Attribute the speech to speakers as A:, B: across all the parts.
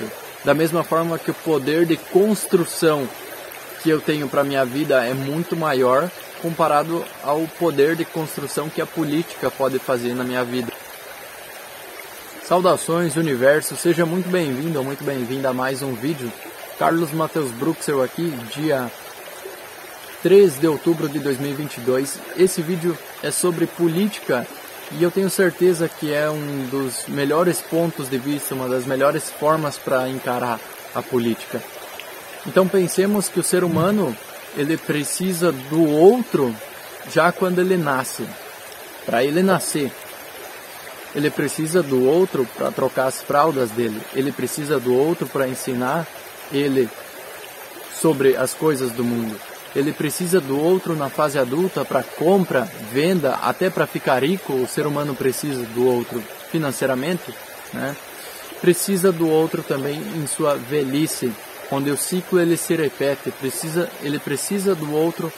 A: muito. Da mesma forma que o poder de construção que eu tenho para minha vida é muito maior comparado ao poder de construção que a política pode fazer na minha vida. Saudações, universo, seja muito bem-vindo ou muito bem-vinda a mais um vídeo. Carlos Matheus Bruxel aqui, dia 3 de outubro de 2022. Esse vídeo é sobre política e eu tenho certeza que é um dos melhores pontos de vista, uma das melhores formas para encarar a política. Então pensemos que o ser humano, ele precisa do outro já quando ele nasce. Para ele nascer, ele precisa do outro para trocar as fraldas dele. Ele precisa do outro para ensinar ele sobre as coisas do mundo. Ele precisa do outro na fase adulta para compra, venda, até para ficar rico. O ser humano precisa do outro financeiramente, né? Precisa do outro também em sua velhice, onde o ciclo ele se repete. Ele precisa do outro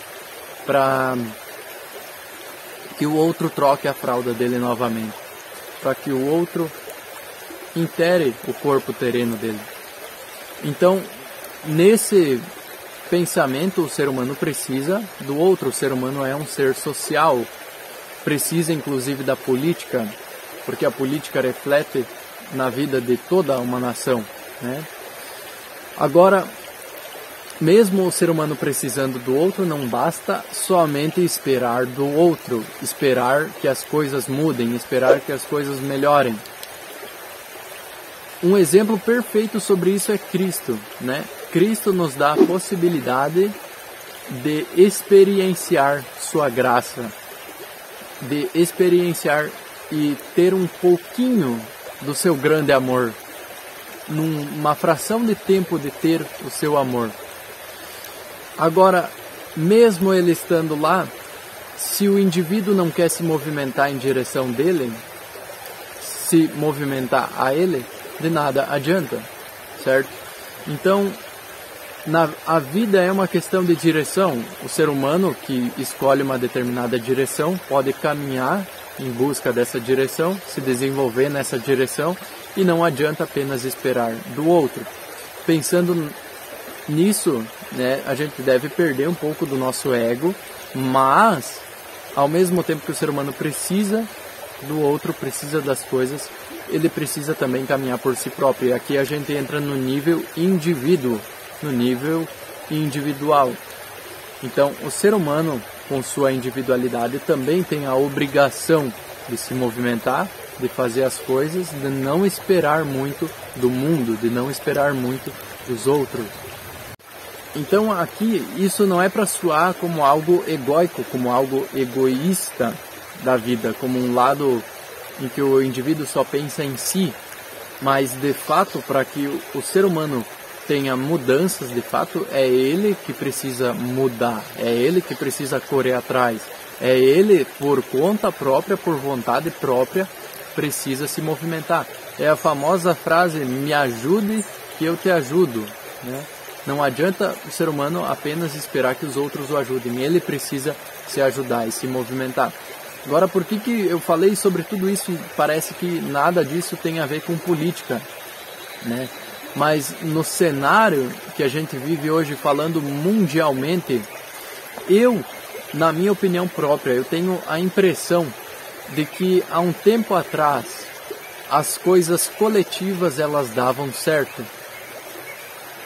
A: para que o outro troque a fralda dele novamente, para que o outro intere o corpo terreno dele. Então, nesse pensamento, o ser humano precisa do outro. O ser humano é um ser social, precisa inclusive da política, porque a política reflete na vida de toda uma nação, né? Agora, mesmo o ser humano precisando do outro, não basta somente esperar do outro, esperar que as coisas mudem, esperar que as coisas melhorem. Um exemplo perfeito sobre isso é Cristo, né? Cristo nos dá a possibilidade de experienciar sua graça, de experienciar e ter um pouquinho do seu grande amor, numa fração de tempo de ter o seu amor. Agora, mesmo ele estando lá, se o indivíduo não quer se movimentar em direção dele, se movimentar a ele, de nada adianta, certo? Então, a vida é uma questão de direção. O ser humano que escolhe uma determinada direção pode caminhar em busca dessa direção, se desenvolver nessa direção, e não adianta apenas esperar do outro. Pensando nisso, né, a gente deve perder um pouco do nosso ego, mas ao mesmo tempo que o ser humano precisa do outro, precisa das coisas, ele precisa também caminhar por si próprio. E aqui a gente entra no nível indivíduo, no nível individual. Então, o ser humano, com sua individualidade, também tem a obrigação de se movimentar, de fazer as coisas, de não esperar muito do mundo, de não esperar muito dos outros. Então, aqui, isso não é para soar como algo egóico, como algo egoísta da vida, como um lado em que o indivíduo só pensa em si, mas de fato, para que o ser humano tenha mudanças, de fato, é ele que precisa mudar, é ele que precisa correr atrás, é ele, por conta própria, por vontade própria, precisa se movimentar. É a famosa frase, me ajude que eu te ajudo, né? Não adianta o ser humano apenas esperar que os outros o ajudem, ele precisa se ajudar e se movimentar. Agora, por que eu falei sobre tudo isso e parece que nada disso tem a ver com política, né? Mas no cenário que a gente vive hoje, falando mundialmente, na minha opinião própria, eu tenho a impressão de que há um tempo atrás as coisas coletivas elas davam certo.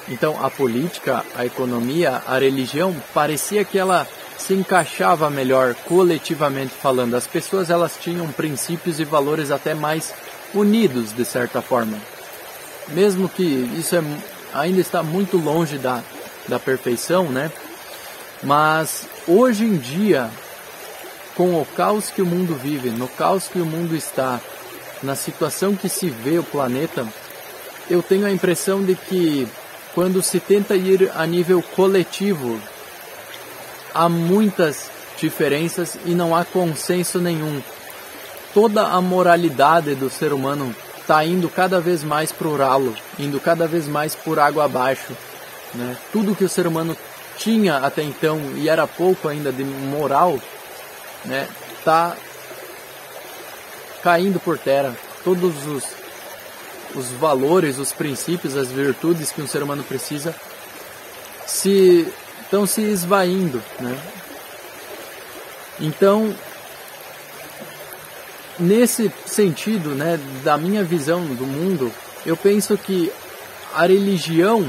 A: Então a política, a economia, a religião, parecia que ela se encaixava melhor coletivamente falando. As pessoas elas tinham princípios e valores até mais unidos de certa forma. Mesmo que isso ainda está muito longe da perfeição, né? Mas hoje em dia, com o caos que o mundo vive, no caos que o mundo está, na situação que se vê o planeta, eu tenho a impressão de que quando se tenta ir a nível coletivo, há muitas diferenças e não há consenso nenhum. Toda a moralidade do ser humano está indo cada vez mais para o ralo, indo cada vez mais por água abaixo, né? Tudo que o ser humano tinha até então, e era pouco ainda de moral, né, tá caindo por terra. Todos os valores, os princípios, as virtudes que um ser humano precisa estão se esvaindo, né? Então, nesse sentido, né, da minha visão do mundo, eu penso que a religião,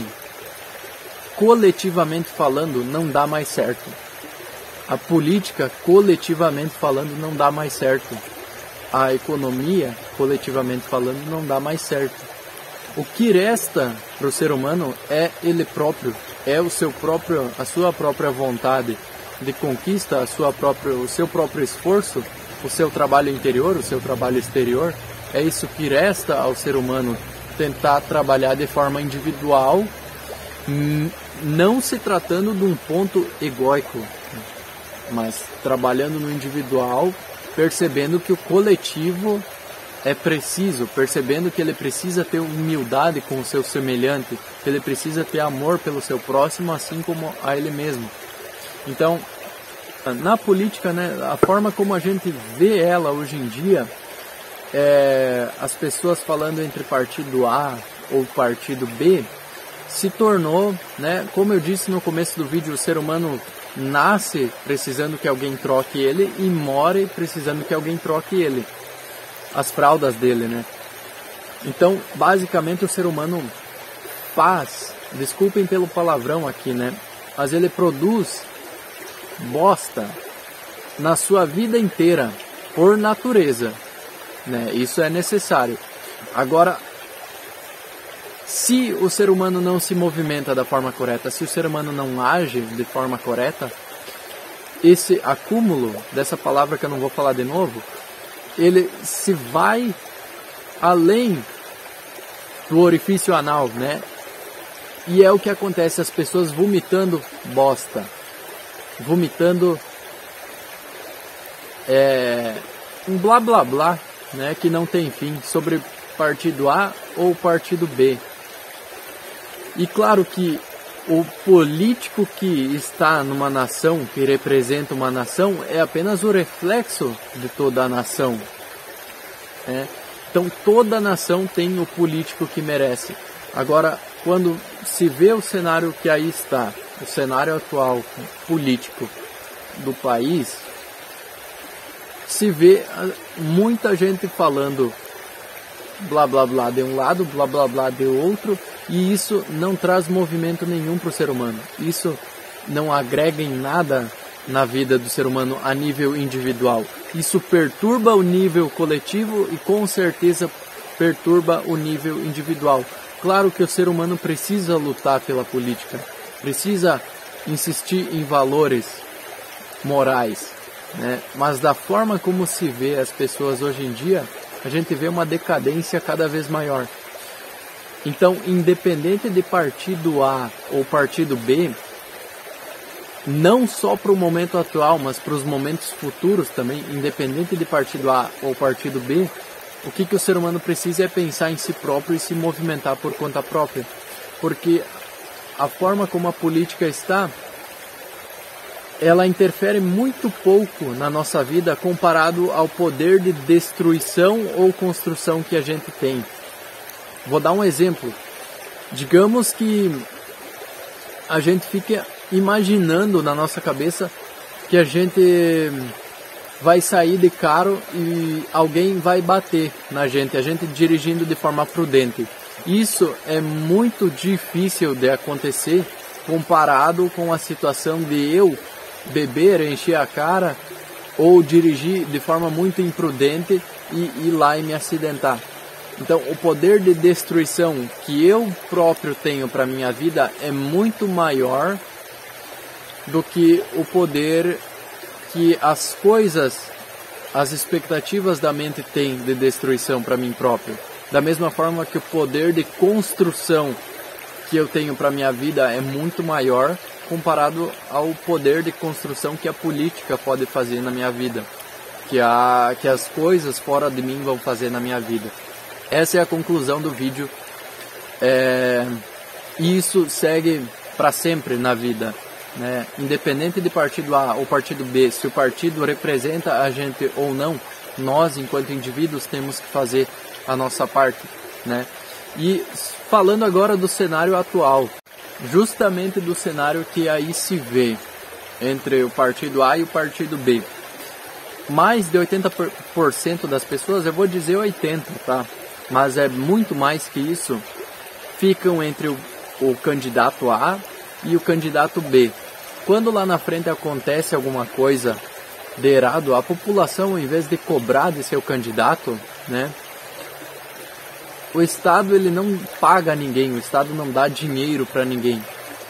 A: coletivamente falando, não dá mais certo. A política, coletivamente falando, não dá mais certo. A economia, coletivamente falando, não dá mais certo. O que resta para o ser humano é ele próprio, é a sua própria vontade de conquista, o seu próprio esforço, o seu trabalho interior, o seu trabalho exterior. É isso que resta ao ser humano, tentar trabalhar de forma individual, não se tratando de um ponto egóico, mas trabalhando no individual, percebendo que o coletivo é preciso, percebendo que ele precisa ter humildade com o seu semelhante, que ele precisa ter amor pelo seu próximo, assim como a ele mesmo. Então, na política, né, a forma como a gente vê ela hoje em dia, as pessoas falando entre partido A ou partido B, se tornou, né, como eu disse no começo do vídeo, o ser humano nasce precisando que alguém troque ele e morre precisando que alguém troque ele, as fraldas dele, né? Então, basicamente, o ser humano faz, desculpem pelo palavrão aqui, né, mas ele produz bosta na sua vida inteira, por natureza, né? Isso é necessário. Agora, se o ser humano não se movimenta da forma correta, se o ser humano não age de forma correta, esse acúmulo, dessa palavra que eu não vou falar de novo, ele se vai além do orifício anal, né? E é o que acontece, as pessoas vomitando bosta, vomitando um blá blá blá, né, que não tem fim, sobre partido A ou partido B. E claro que o político que está numa nação, que representa uma nação, é apenas o reflexo de toda a nação, né? Então toda nação tem o político que merece. Agora, quando se vê o cenário que aí está, o cenário atual político do país, se vê muita gente falando blá blá blá de um lado, blá blá blá de outro, e isso não traz movimento nenhum para o ser humano. Isso não agrega em nada na vida do ser humano a nível individual. Isso perturba o nível coletivo e com certeza perturba o nível individual. Claro que o ser humano precisa lutar pela política, precisa insistir em valores morais, né? Mas da forma como se vê as pessoas hoje em dia, a gente vê uma decadência cada vez maior. Então, independente de partido A ou partido B, não só para o momento atual, mas para os momentos futuros também, independente de partido A ou partido B, o que o ser humano precisa é pensar em si próprio e se movimentar por conta própria. Porque a forma como a política está, ela interfere muito pouco na nossa vida comparado ao poder de destruição ou construção que a gente tem. Vou dar um exemplo. Digamos que a gente fique imaginando na nossa cabeça que a gente vai sair de carro e alguém vai bater na gente, a gente dirigindo de forma prudente. Isso é muito difícil de acontecer comparado com a situação de eu beber, encher a cara ou dirigir de forma muito imprudente e ir lá e me acidentar. Então, o poder de destruição que eu próprio tenho para minha vida é muito maior do que o poder que as coisas, as expectativas da mente têm de destruição para mim próprio. Da mesma forma que o poder de construção que eu tenho para minha vida é muito maior comparado ao poder de construção que a política pode fazer na minha vida, que as coisas fora de mim vão fazer na minha vida. Essa é a conclusão do vídeo. E isso segue para sempre na vida, né? Independente de partido A ou partido B, se o partido representa a gente ou não, nós, enquanto indivíduos, temos que fazer a nossa parte, né? E falando agora do cenário atual, justamente do cenário que aí se vê entre o partido A e o partido B. Mais de 80% das pessoas, eu vou dizer 80%, tá? Mas é muito mais que isso, ficam entre o candidato A e o candidato B. Quando lá na frente acontece alguma coisa de errado, a população, ao invés de cobrar de seu candidato, né? O Estado ele não paga ninguém, o Estado não dá dinheiro para ninguém.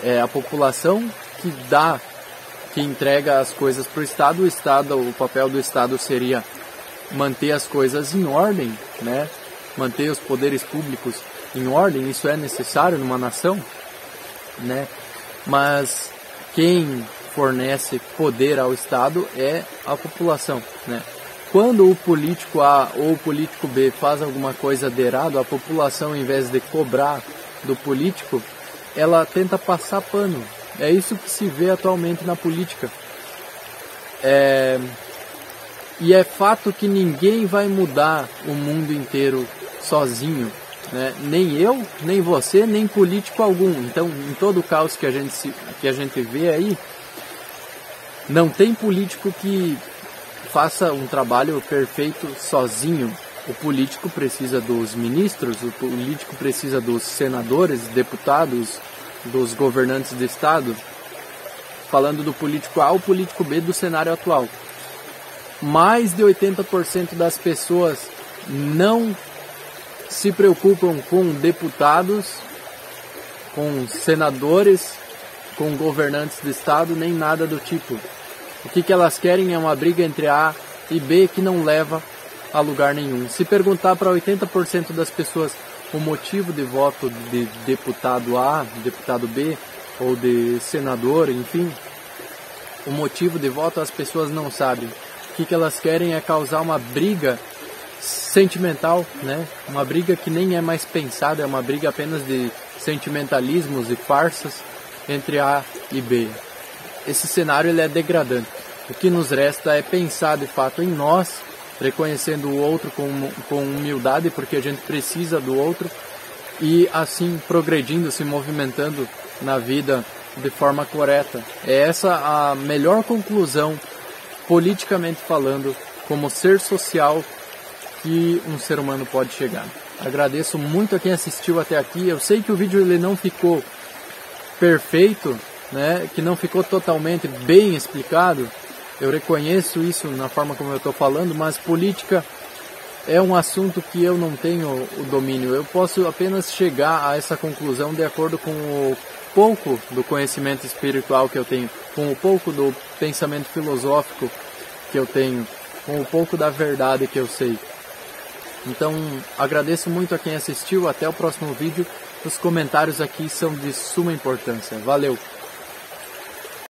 A: É a população que entrega as coisas para o Estado. O papel do Estado seria manter as coisas em ordem, né? Manter os poderes públicos em ordem, isso é necessário numa nação, né? Mas quem fornece poder ao Estado é a população, né? Quando o político A ou o político B faz alguma coisa de errado, a população, em vez de cobrar do político, ela tenta passar pano. É isso que se vê atualmente na política. E é fato que ninguém vai mudar o mundo inteiro sozinho, né? Nem eu, nem você, nem político algum. Então, em todo o caos que a gente vê aí, não tem político que faça um trabalho perfeito sozinho. O político precisa dos ministros, o político precisa dos senadores, deputados, dos governantes de Estado. Falando do político A ou político B do cenário atual. Mais de 80% das pessoas não se preocupam com deputados, com senadores, com governantes de Estado, nem nada do tipo. O que elas querem é uma briga entre A e B que não leva a lugar nenhum. Se perguntar para 80% das pessoas o motivo de voto de deputado A, deputado B ou de senador, enfim, o motivo de voto as pessoas não sabem. O que elas querem é causar uma briga sentimental, né? Uma briga que nem é mais pensada, é uma briga apenas de sentimentalismos e farsas entre A e B. Esse cenário ele é degradante. O que nos resta é pensar de fato em nós, reconhecendo o outro com humildade, porque a gente precisa do outro, e assim progredindo, se movimentando na vida de forma correta. É essa a melhor conclusão, politicamente falando, como ser social, que um ser humano pode chegar. Agradeço muito a quem assistiu até aqui. Eu sei que o vídeo ele não ficou perfeito, né? Que não ficou totalmente bem explicado. Eu reconheço isso na forma como eu estou falando, mas política é um assunto que eu não tenho o domínio. Eu posso apenas chegar a essa conclusão de acordo com o pouco do conhecimento espiritual que eu tenho, com o pouco do pensamento filosófico que eu tenho, com o pouco da verdade que eu sei. Então, agradeço muito a quem assistiu. Até o próximo vídeo. Os comentários aqui são de suma importância. Valeu!